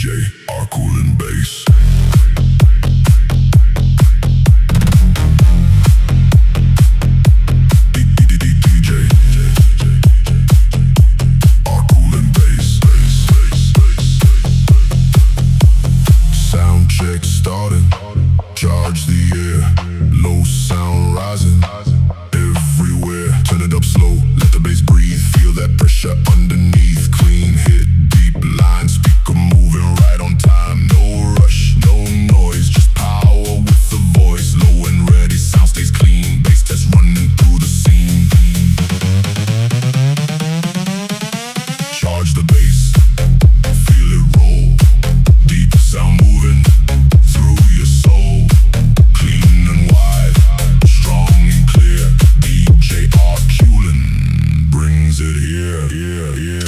DJ ARKULEN BASS. Starting, charge the air, low sound rising everywhere. Turn it up slow, let the bass breathe. Feel that pressure underneath. Clean hit, deep line, speaker moving right on time. No rush, no noise, just power with the voice. Low and ready, sound stays clean. Bass test running through the scene. Charge the bass, feel it roll. Deep sound moving through your soul, clean and wide, strong and clear. DJ ARKULEN brings it here, yeah.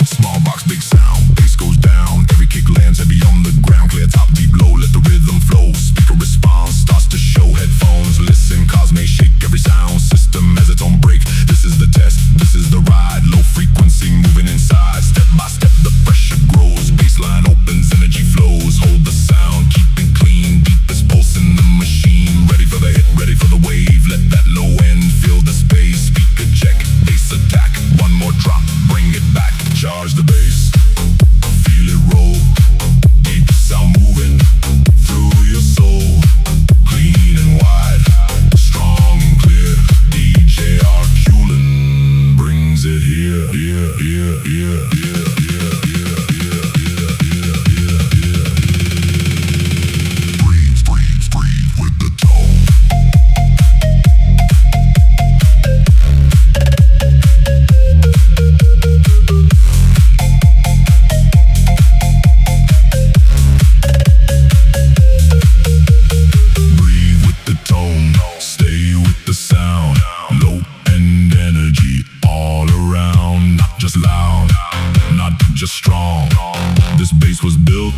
Small box, big sound, bass goes down. Every kick lands heavy on the ground. Clear top, deep low, let the rhythm flow. Speaker response starts to show. Headphones listen, cause may shake every sound system as it's on break. This is the test, this is the ride. Low frequency moving inside. Step by step the pressure grows. Baseline opens, energy flows. Hold the sound, keep it clean. Deepest pulse in the machine. Ready for the hit, ready for the wave. Let that low end fill the space. Speaker check, bass attack. One more drop, bring it back. Charge the bass, feel it roll. Deep sound moving through your soul, clean and wide, strong and clear. DJ ARKULEN brings it here, yeah. Breathe with the tone. Loud, not just strong. This bass was built